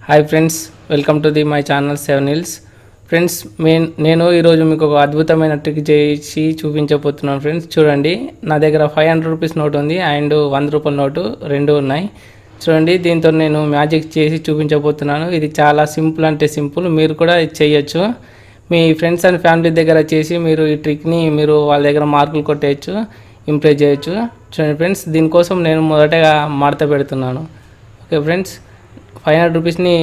Hi friends, welcome to my channel 7 Hills. Friends, నేను ఈరోజు మీకు ఒక అద్భుతమైన ట్రిక్ చేసి చూపించబోతున్నాను. ఫ్రెండ్స్ చూడండి, నా దగ్గర 500 రూపీస్ నోట్ ఉంది అండ్ 100 రూపాయల నోటు రెండు ఉన్నాయి. చూడండి, దీంతో నేను మ్యాజిక్ చేసి చూపించబోతున్నాను. ఇది చాలా సింపుల్ అంటే సింపుల్, మీరు కూడా చేయొచ్చు. మీ ఫ్రెండ్స్ అండ్ ఫ్యామిలీ దగ్గర చేసి మీరు ఈ ట్రిక్ని మీరు వాళ్ళ దగ్గర మార్కులు కొట్టేయచ్చు, ఇంప్రెస్ చేయొచ్చు. చూడండి ఫ్రెండ్స్, దీనికోసం నేను మొదటగా మడత పెడుతున్నాను. ఓకే ఫ్రెండ్స్, 500 రూపీస్ని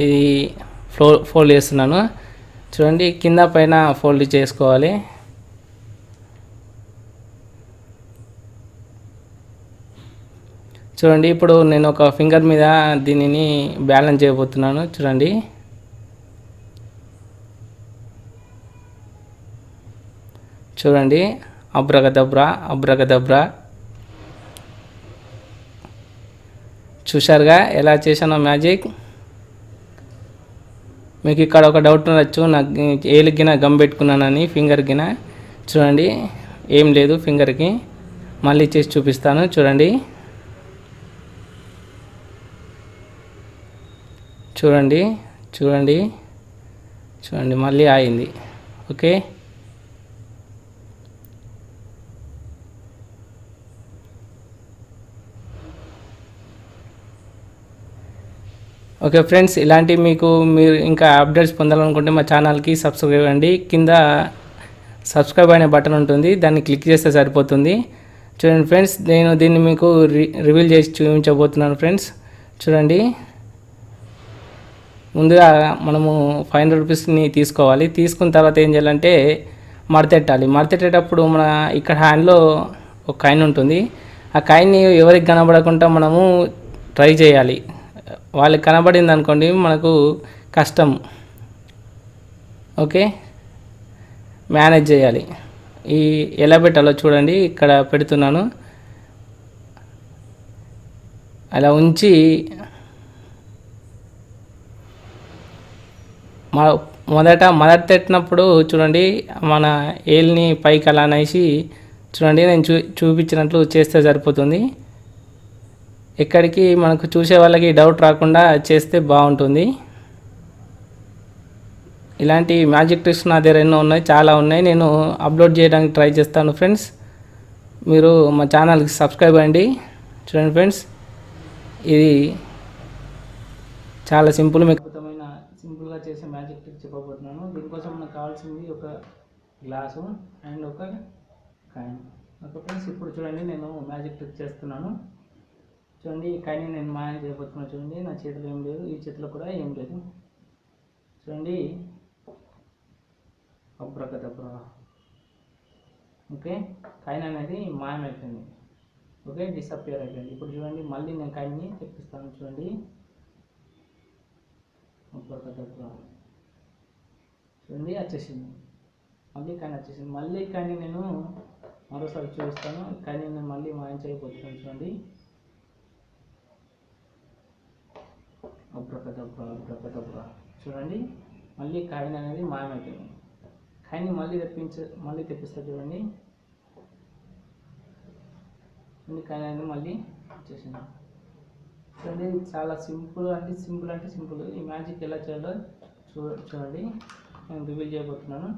ఇది ఫోల్డ్ చేస్తున్నాను. చూడండి, కింద పైన ఫోల్డ్ చేసుకోవాలి. చూడండి, ఇప్పుడు నేను ఒక ఫింగర్ మీద దీనిని బ్యాలెన్స్ చేయబోతున్నాను. చూడండి, చూడండి, అబ్రగదబ్రా అబ్రగదబ్రా. చూశారుగా ఎలా చేశానో మ్యాజిక్. మీకు ఇక్కడ ఒక డౌట్ ఉండొచ్చు, నాకు ఏలుగిన గమ్ పెట్టుకున్నానని ఫింగర్కిన. చూడండి, ఏం లేదు ఫింగర్కి. మళ్ళీ చేసి చూపిస్తాను. చూడండి, చూడండి, చూడండి, చూడండి, మళ్ళీ ఆగింది. ఓకే, ఓకే ఫ్రెండ్స్, ఇలాంటి మీరు ఇంకా అప్డేట్స్ పొందాలనుకుంటే మా ఛానల్కి సబ్స్క్రైబ్ అవ్వండి. కింద సబ్స్క్రైబ్ అనే బటన్ ఉంటుంది, దాన్ని క్లిక్ చేస్తే సరిపోతుంది. చూడండి ఫ్రెండ్స్, నేను దీన్ని మీకు రివీల్ చేసి చూపించబోతున్నాను. ఫ్రెండ్స్ చూడండి, ముందుగా మనము 500 రూపీస్ని తీసుకోవాలి. తీసుకున్న తర్వాత ఏం చేయాలంటే మడతెట్టాలి. మడతెట్టేటప్పుడు మన ఇక్కడ హ్యాండ్లో ఒక కాయిన్ ఉంటుంది. ఆ కాయిన్ని ఎవరికి కనబడకుండా మనము ట్రై చేయాలి. వాళ్ళకి కనబడింది అనుకోండి, మనకు కష్టం. ఓకే, మేనేజ్ చేయాలి. ఈ ఎలా పెట్టాలో చూడండి, ఇక్కడ పెడుతున్నాను. అలా ఉంచి మొదటెట్టినప్పుడు చూడండి, మన ఏల్ని పైకి అలా అనేసి చూడండి, నేను చూపించినట్లు చేస్తే సరిపోతుంది. ఎక్కడికి మనకు చూసే వాళ్ళకి డౌట్ రాకుండా చేస్తే బాగుంటుంది. ఇలాంటి మ్యాజిక్ ట్రిక్స్ నా దగ్గర ఎన్నో ఉన్నాయి, చాలా ఉన్నాయి. నేను అప్లోడ్ చేయడానికి ట్రై చేస్తాను. ఫ్రెండ్స్, మీరు మా ఛానల్కి సబ్స్క్రైబ్ అవ్వండి. చూడండి ఫ్రెండ్స్, ఇది చాలా సింపుల్. మీకు అద్భుతమైన సింపుల్గా చేసే మ్యాజిక్ ట్రిక్ చెప్పబోతున్నాను. దీనికోసం మనకు కావాల్సింది ఒక గ్లాసు అండ్ ఒక కాయిన్. ఓకే ఫ్రెండ్స్, ఇప్పుడు చూడండి, నేను మ్యాజిక్ ట్రిక్ చేస్తున్నాను. చూడండి, ఈ కాయిన్ నేను మాయం చేయబోతున్నాను. చూడండి, నా చేతిలో ఏం లేదు, ఈ చేతిలో కూడా ఏం లేదు. చూడండి, అబ్రకదబ్రా. ఓకే, కాయిన్ అనేది మాయమైపోయింది. ఓకే, డిసపియర్ అయిపోయింది. ఇప్పుడు చూడండి, మళ్ళీ నేను కాయిన్ని తెప్పిస్తాను. చూడండి, అబ్రకదబ్రా. చూడండి, వచ్చేసింది. మళ్ళీ కాయిన్ వచ్చేసింది. మళ్ళీ కాయిన్ నేను మరోసారి చూపిస్తాను. కాయిన్ నేను మళ్ళీ మాయం చేయబోతున్నాను. చూడండి, అబ్రకదబ్రా అబ్రకదబ్రా. చూడండి, మళ్ళీ కాయిన్ అనేది మాయమైపోయింది. కాయిన్ని మళ్ళీ తెప్పిస్తా. చూడండి, కాయిన్ అనేది మళ్ళీ వచ్చేసింది. చూడండి, చాలా సింపుల్ అంటే సింపుల్. ఈ మ్యాజిక్ ఎలా చేయాలో చూడండి, నేను రివీల్ చేయబోతున్నాను.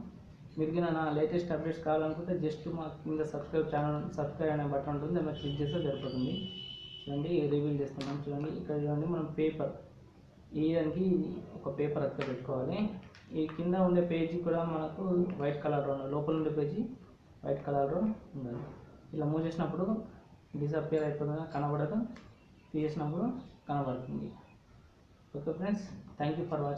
మీరు నా లేటెస్ట్ అప్డేట్స్ కావాలనుకుంటే జస్ట్ మా కింద సబ్స్క్రైబ్ అనే బటన్ ఉంటుంది, దాన్ని క్లిక్ చేస్తే సరిపోతుంది. చూడండి, రివీల్ చేస్తున్నాం. చూడండి, ఇక్కడ చూడండి, మనం పేపర్ ఈ దానికి ఒక పేపర్ అక్కడ పెట్టుకోవాలి. ఈ కింద ఉండే పేజీ కూడా మనకు వైట్ కలర్లో ఉండాలి. లోపల ఉండే పేజీ వైట్ కలర్లో ఉండాలి. ఇలా మూవ్ చేసినప్పుడు డిసపియర్ అయిపోతుంది, కనబడదు. తీసేసినప్పుడు కనబడుతుంది. Okay friends, thank you for watching.